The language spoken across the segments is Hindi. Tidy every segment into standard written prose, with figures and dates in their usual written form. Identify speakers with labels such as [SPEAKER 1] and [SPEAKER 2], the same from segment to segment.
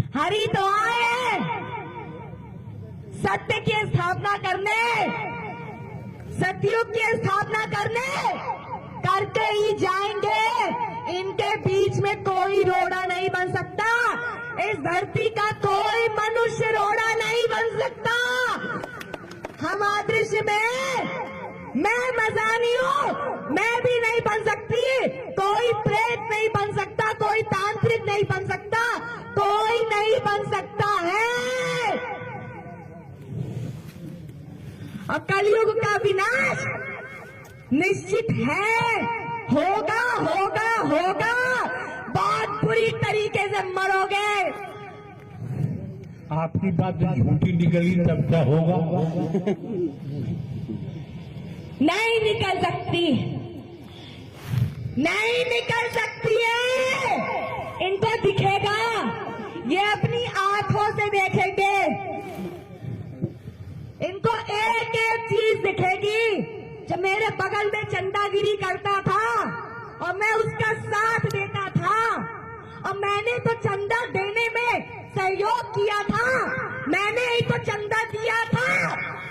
[SPEAKER 1] हरि तो आए सत्य की स्थापना करने, सतयुग की स्थापना करने, करके ही जाएंगे। इनके बीच में कोई रोड़ा नहीं बन सकता। इस धरती का कोई मनुष्य रोड़ा नहीं बन सकता। हम अदृश्य में, मैं मजानी हूँ, मैं भी नहीं बन सकती। कोई प्रेत नहीं बन सकता, कोई तांत्रिक नहीं बन सकता, कोई नहीं बन सकता है। और कलयुग का विनाश निश्चित है, होगा होगा होगा। बहुत बुरी तरीके से मरोगे।
[SPEAKER 2] आपकी बात झूठी निकली तब क्या होगा?
[SPEAKER 1] नहीं निकल सकती, नहीं निकल सकती है। इनको दिखेगा, ये अपनी आंखों से देखेंगे। इनको एक एक चीज दिखेगी। जब मेरे बगल में चंदागिरी करता था और मैं उसका साथ देता था, और मैंने तो चंदा देने में सहयोग किया था, मैंने ही तो चंदा दिया था,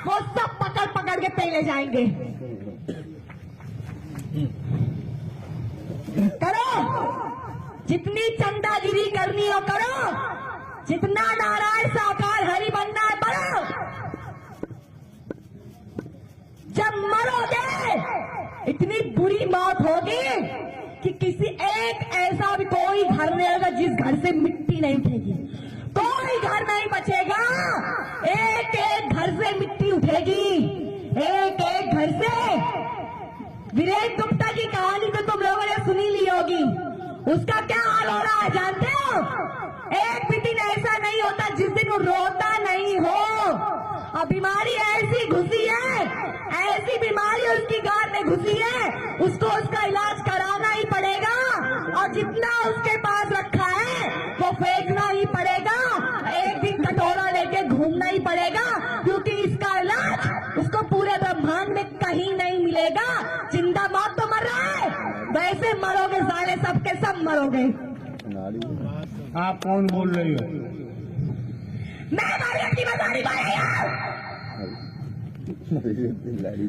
[SPEAKER 1] वो सब पकड़ पकड़ के पहले जाएंगे। करो, जितनी चंदागिरी करनी हो करो, जितना नारायण साकार हरि बनना है बनो। जब मरोगे इतनी बुरी मौत होगी कि किसी एक ऐसा भी कोई घर नहीं होगा जिस घर से मिट्टी नहीं उठेगी। कोई घर नहीं बचेगा, एक एक घर से मिट्टी उठेगी, एक एक घर से। वीरेन गुप्ता की कहानी तो तुम लोगों ने सुनी ली होगी। उसका क्या हाल हो रहा है जानते हो? एक भी दिन ऐसा नहीं होता जिस दिन वो रोता नहीं हो। और बीमारी ऐसी घुसी है, ऐसी बीमारी उसकी गांठ में घुसी है, उसको उसका इलाज कराना ही पड़ेगा। और जितना उसके पास रखा है वो फेंकना ही पड़ेगा। एक दिन कटोरा लेके घूमना ही पड़ेगा, क्योंकि इसका इलाज उसको पूरे ब्रह्मांड में कहीं नहीं मिलेगा। जिंदा मौत तो मर रहा है, वैसे मरोगे साले, सबके सब मरोगे।
[SPEAKER 2] आप कौन बोल रही हो?
[SPEAKER 1] मैं मारिया की मजारी यार।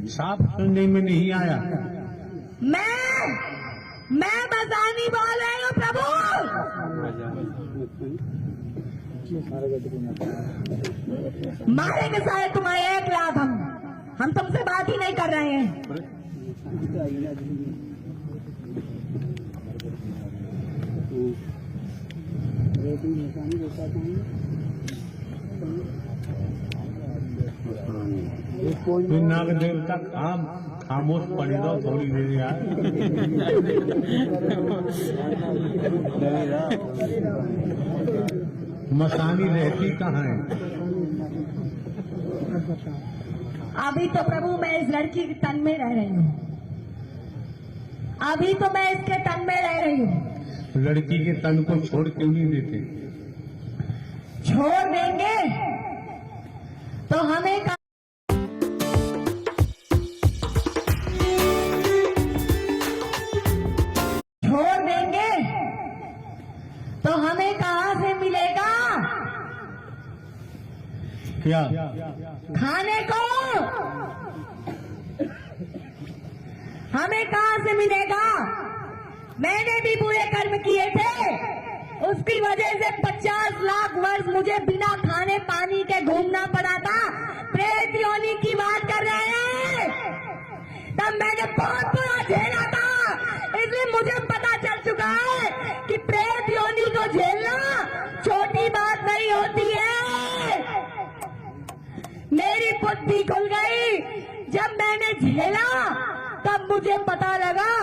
[SPEAKER 2] साफ सुनने में नहीं आया।
[SPEAKER 1] मैं मजानी बोल रही हूँ प्रभु। मारेंगे सारे तुम्हारे 1 लाख। हम तुमसे बात ही नहीं कर रहे हैं।
[SPEAKER 2] नाग देवता खामोश पड़ी दो थोड़ी देर यार। मसानी रहती कहाँ है?
[SPEAKER 1] अभी तो प्रभु मैं इस लड़की के तन में रह रही हूँ। अभी तो मैं इसके तन में रह रही हूँ।
[SPEAKER 2] लड़की के तन को छोड़ क्यों नहीं देते?
[SPEAKER 1] छोड़ देंगे तो हमें छोड़ देंगे तो हमें कहाँ से मिलेगा
[SPEAKER 2] क्या
[SPEAKER 1] खाने को? हमें कहाँ से मिलेगा? मैंने भी बुरे कर्म किए थे, उसकी वजह से 50 लाख वर्ष मुझे बिना खाने पानी के घूमना पड़ा था। प्रेत योनि की बात कर रहे हैं। तब मैंने बहुत बुरा झेला था, इसलिए मुझे पता चल चुका है कि प्रेत योनि को झेलना छोटी बात नहीं होती है। मेरी बुद्धि खुल गई। जब मैंने झेला तब मुझे पता लगा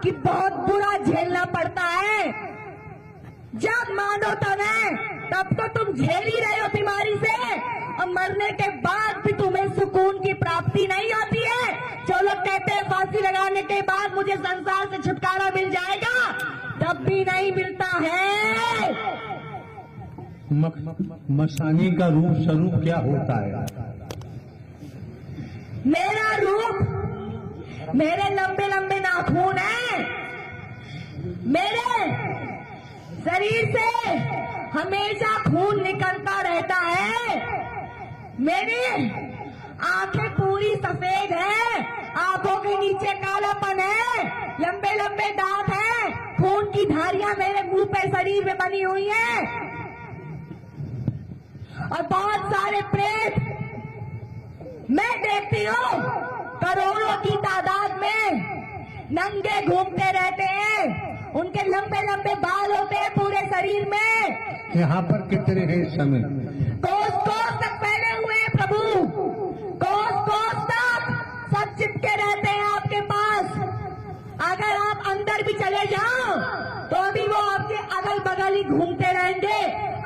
[SPEAKER 1] कि बहुत बुरा झेलना पड़ता है। जब मानो तब तो तुम झेल ही रहे हो बीमारी से, और मरने के बाद भी तुम्हें सुकून की प्राप्ति नहीं होती है। जो लोग कहते हैं फांसी लगाने के बाद मुझे संसार से छुटकारा मिल जाएगा, तब भी नहीं मिलता है।
[SPEAKER 2] मसानी का रूप स्वरूप क्या होता है?
[SPEAKER 1] मेरा रूप, मेरे लंबे लंबे नाखून हैं, मेरे शरीर से हमेशा खून निकलता रहता है। मेरी आंखें पूरी सफेद है, आंखों के नीचे कालापन है, लंबे लंबे दांत हैं, खून की धारियां मेरे मुंह पे शरीर में बनी हुई हैं और बहुत सारे प्रेत मैं देखती हूँ करोड़ों की तादाद में नंगे घूमते रहते हैं। उनके लंबे लंबे बाल होते हैं पूरे शरीर में।
[SPEAKER 2] यहाँ पर कितने हैं इस समय?
[SPEAKER 1] कोस कोस तक फैले हुए हैं प्रभु, कोस कोस तक सब चिपके रहते हैं आपके पास। अगर आप अंदर भी चले जाओ तो अभी वो आपके अगल बगल ही घूमते रहेंगे।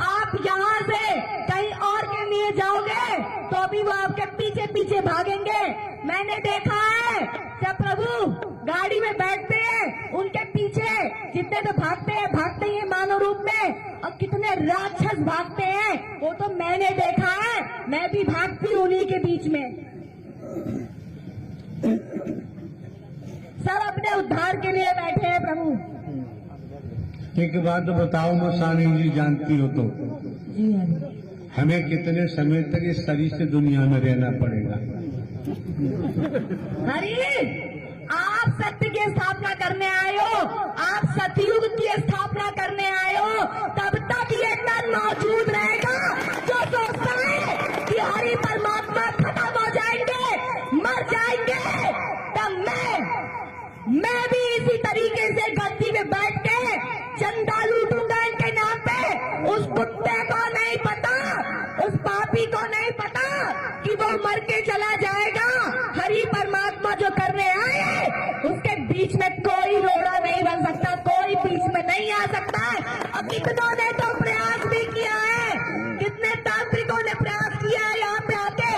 [SPEAKER 1] आप यहाँ से कहीं और के लिए जाओगे तो अभी वो आपके पीछे पीछे भागेंगे। मैंने देखा है जब प्रभु गाड़ी में बैठते हैं उनके पीछे जितने तो भागते ही हैं मानव रूप में, और कितने राक्षस भागते हैं वो तो मैंने देखा है। मैं भी भागती हूँ उन्हीं के बीच में। सब अपने उद्धार के लिए बैठे हैं प्रभु।
[SPEAKER 2] एक बात तो बताओ मसानी जी, जानती हो तो
[SPEAKER 1] जी
[SPEAKER 2] हमें कितने समय तक इस शरीर से दुनिया में रहना पड़ेगा?
[SPEAKER 1] हरि, आप सत्य की स्थापना करने आए हो, आप सतयुग की स्थापना करने आए हो। तब तक ये तन मौजूद रहेगा जो सोचता है कि हरि परमात्मा खत्म हो जाएंगे, मर जाएंगे। तब मैं भी इसी तरीके से गद्दी में बैठ के चंदा लूटूंगा इनके नाम पे। उस कुत्ते को नहीं पता, उस पापी को नहीं पता कि वो मर के चला जाएगा। हरि परमात्मा जो करने आए उसके बीच में कोई रोड़ा नहीं बन सकता, कोई बीच में नहीं आ सकता है। और कितनों ने तो प्रयास भी किया है, कितने तांत्रिकों ने प्रयास किया है यहाँ पे आके।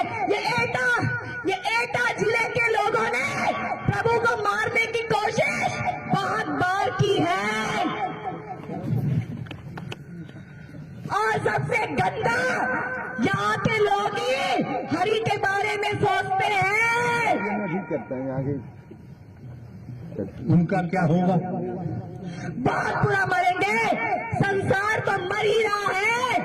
[SPEAKER 1] ये एटा जिले के लोगों ने प्रभु को मारने की कोशिश बहुत बार की है। और सबसे गंदा यहाँ के लोग ही हरि के बारे में सोचते हैं।
[SPEAKER 3] करते हैं आगे
[SPEAKER 2] उनका क्या होगा?
[SPEAKER 1] बहुत बुरा मरेंगे। संसार तो मर ही रहा है,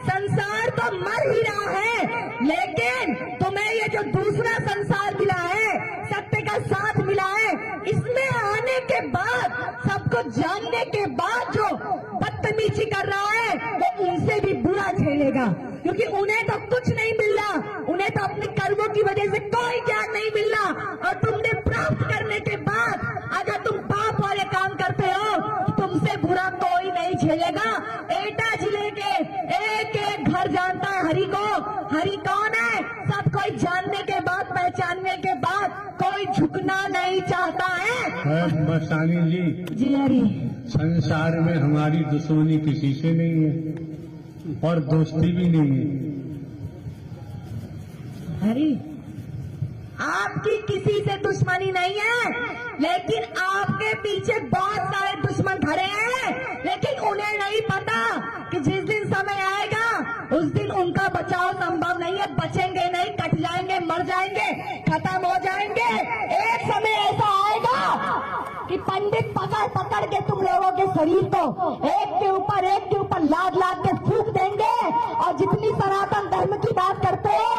[SPEAKER 1] संसार तो मर ही रहा है, लेकिन तुम्हें ये जो दूसरा संसार मिला है, सत्य का साथ मिला है, इसमें आने के बाद, सबको जानने के बाद जो बदतमीजी कर रहा है वो उनसे भी बुरा झेलेगा। क्योंकि उन्हें तो कुछ नहीं मिल रहा, उन्हें तो अपने कर्मों की वजह से कोई ज्ञान नहीं मिल रहा। और तुमने प्राप्त करने के बाद अगर तुम पाप वाले काम करते हो तो तुमसे बुरा कोई नहीं झेलेगा। एटा जिले के एक एक घर जानता है हरि को। हरि कौन है सब कोई जानने के बाद, पहचानने के बाद कोई झुकना नहीं चाहता है।
[SPEAKER 2] मसानी जी,
[SPEAKER 1] जी हरि,
[SPEAKER 2] संसार में हमारी दुश्मनी किसी से नहीं है और दोस्ती भी नहीं है।
[SPEAKER 1] हरि, आपकी किसी से दुश्मनी नहीं है, लेकिन आपके पीछे बहुत सारे दुश्मन खड़े हैं। लेकिन उन्हें नहीं पता कि जिस दिन समय आएगा उस दिन उनका बचाव संभव नहीं है। बचेंगे नहीं, कट जाएंगे, मर जाएंगे, खत्म हो जाएंगे। एक समय ऐसा आएगा कि पंडित पकड़ पकड़ के तुम लोगों के शरीर को एक के ऊपर लाद लाद के फूंक देंगे, और जितनी सनातन धर्म की बात करते हो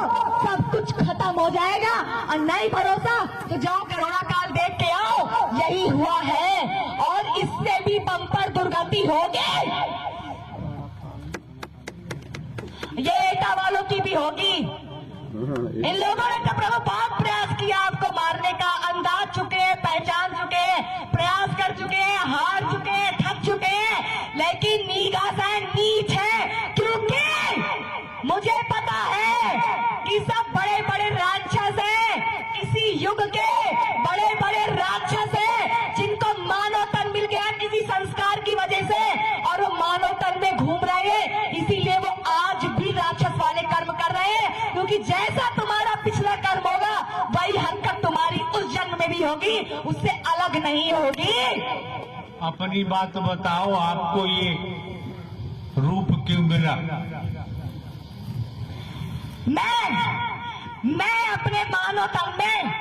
[SPEAKER 1] सब कुछ खत्म हो जाएगा। और नहीं भरोसा तो जाओ कोरोना काल देख के आओ, यही हुआ है और इससे भी बम्पर दुर्गति होगी। ये एटा वालों की भी होगी। इन लोगों ने तो प्रभु बहुत प्रयास किया आपको मारने का, अंदाज चुके हैं, पहचान चुके हैं, प्रयास कर चुके हैं, हार चुके हैं, थक चुके हैं, लेकिन निगाह नीच है। क्योंकि मुझे पता है कि सब बड़े बड़े राक्षस हैं, इसी युग के बड़े बड़े राक्षस हैं जिनको मानव तन मिल गया किसी संस्कार की वजह से, और वो मानव तन में घूम रहे हैं। इसीलिए वो आज भी राक्षस वाले कर्म कर रहे हैं। क्योंकि जैसा तुम्हारा पिछला कर्म होगा वही हरकत तुम्हारी उस जन्म में भी होगी, उससे अलग नहीं होगी।
[SPEAKER 2] अपनी बात बताओ, आपको ये रूप क्यों मिला?
[SPEAKER 1] मैं अपने मानव तन में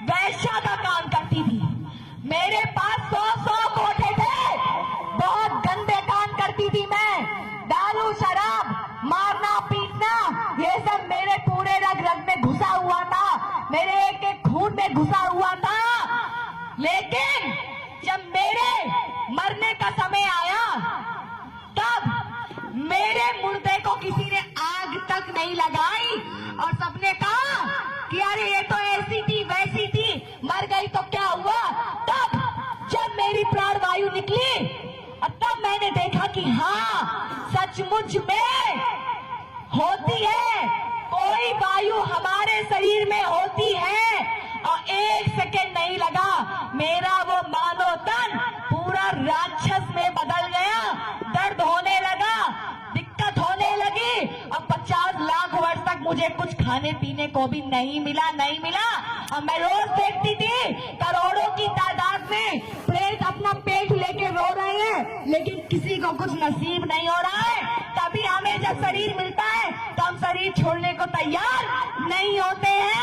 [SPEAKER 1] वैश्या का काम करती थी। मेरे पास 100 कोठे थे, बहुत गंदे काम करती थी मैं। दारू तक नहीं लगाई और सबने कहा कि अरे ये तो ऐसी थी वैसी थी, मर गई तो क्या हुआ। तब जब मेरी प्राण वायु निकली और तब मैंने देखा कि हाँ सचमुच में होती है, कोई वायु हमारे शरीर में होती है। और एक सेकंड नहीं लगा, मेरा वो मानव तन पूरा राक्षस में बदल गया। दर्द होने लगा, दिक्कत होने लगी और 50 लाख वर्ष तक मुझे कुछ खाने पीने को भी नहीं मिला। और मैं रोज देखती थी करोड़ों की तादाद में प्रेत अपना पेट लेके रो रहे हैं, लेकिन किसी को कुछ नसीब नहीं हो रहा है। तभी हमें जब शरीर मिलता है तो हम शरीर छोड़ने को तैयार नहीं होते हैं।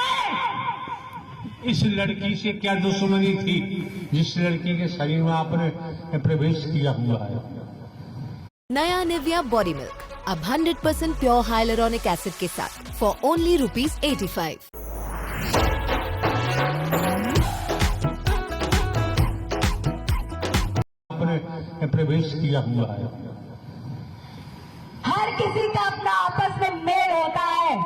[SPEAKER 2] इस लड़की से क्या दुश्मनी थी जिस लड़की के शरीर में आपने प्रवेश किया हुआ है।
[SPEAKER 3] नया निविया बॉडी मिल्क अब 100% प्योर हाइलुरोनिक एसिड के साथ फॉर ओनली ₹85।
[SPEAKER 2] आपने प्रवेश किया हुआ है।
[SPEAKER 1] हर किसी का अपना आपस में मेल होता है,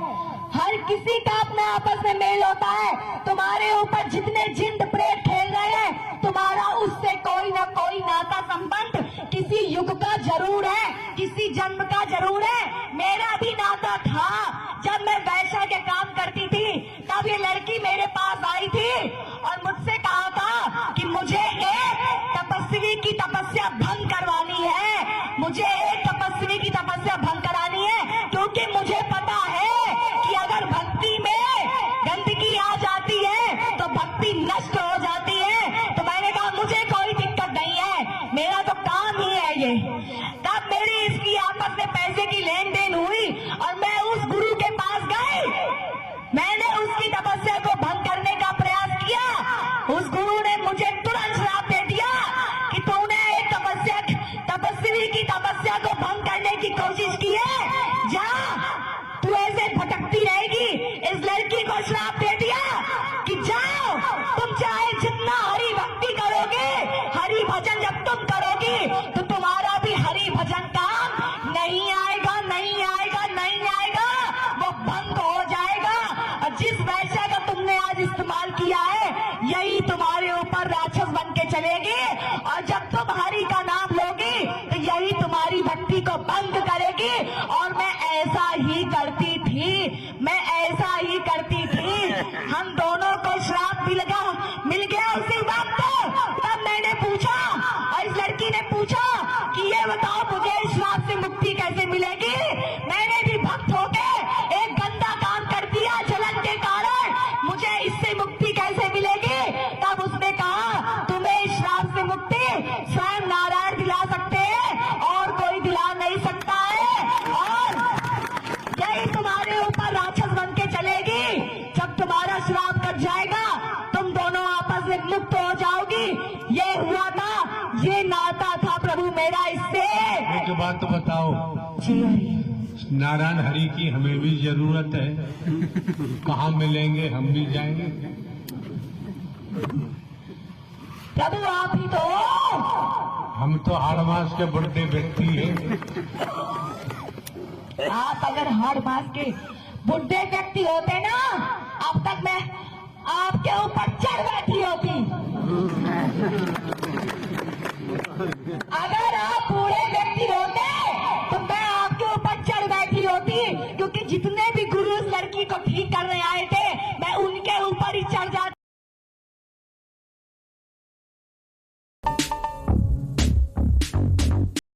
[SPEAKER 1] हर किसी का अपना आपस में मेल होता है। तुम्हारे ऊपर जितने जिंद प्रेत खेल रहे हैं, तुम्हारा उससे कोई ना कोई नाता संबंध किसी युग का जरूर है, किसी जन्म का जरूर है। मेरा भी नाता था। जब मैं वैश्या के काम करती थी तब ये लड़की मेरे पास आई थी और मुझसे कहा था कि मुझे एक तपस्वी की तपस्या भंग करवानी है, मुझे एक तपस्वी की तपस्या भंग करानी है, क्योंकि मुझे पता है कि अगर भक्ति में गंदगी आ जाती है तो भक्ति नष्ट हो जाती है। तो मैंने कहा मुझे कोई दिक्कत नहीं है, मेरा तो काम ही है ये। तब मेरी इसकी आपस में पैसे की लेन देन हुई और मैं उस गुरु के पास गई। मैंने उसकी तपस्या को भंग करने का प्रयास किया। उस गुरु ने मुझे तुरंत श्राप दे दिया कि तूने एक तपस्वी की तपस्या को भंग करने की कोशिश की है, जा तू ऐसे भटकती रहेगी। इस लड़की को श्राप दे दिया कि जाओ, तुम चाहे जितना हरि भक्ति करोगे, हरि भजन जब तुम करोगी तो तुम्हारा भी हरि भजन काम नहीं आएगा, नहीं आएगा, नहीं आएगा, वो भंग हो जाएगा। और जिस वैश्या का तुमने आज इस्तेमाल किया है यही तुम्हारे ऊपर राक्षस बन के चलेगी और जब तुम हरि का नाम लोगी तो यही तुम्हारी भक्ति को बंद करेगी। और मैं ऐसा ही करती थी, मैं ऐसा ही करती थी। हम दोनों को श्राप मिल गया उसी वक्त। तब मैंने पूछा और इस लड़की ने पूछा कि ये बताओ मुझे इस श्राप से मुक्ति कैसे मिलेगी। मैंने भी भक्त होके एक गंदा काम कर दिया जलन के कारण, मुझे इससे मुक्ति कैसे मिलेगी। तब उसने कहा तुम्हें इस श्राप से मुक्ति स्वयं नारायण दिला सकते हैं और कोई दिला नहीं सकता है, और यही तुम्हारे ऊपर राक्षस बन के चलेगी। जब तुम्हारा श्राप कट जाएगा तुम दोनों आपस में मुक्त हो जाओगी। ये हुआ था, ये नाता था प्रभु मेरा इससे।
[SPEAKER 2] एक बात तो बताओ,
[SPEAKER 1] जी हरि।
[SPEAKER 2] नारायण हरि की हमें भी जरूरत है, कहाँ मिलेंगे, हम भी जाएंगे।
[SPEAKER 1] प्रभु आप ही तो हो।
[SPEAKER 2] हम तो हर मास के बड़े व्यक्ति हैं।
[SPEAKER 1] आप अगर हर मास के बुढ़े व्यक्ति होते ना, अब तक मैं आपके ऊपर चढ़ बैठी होती। अगर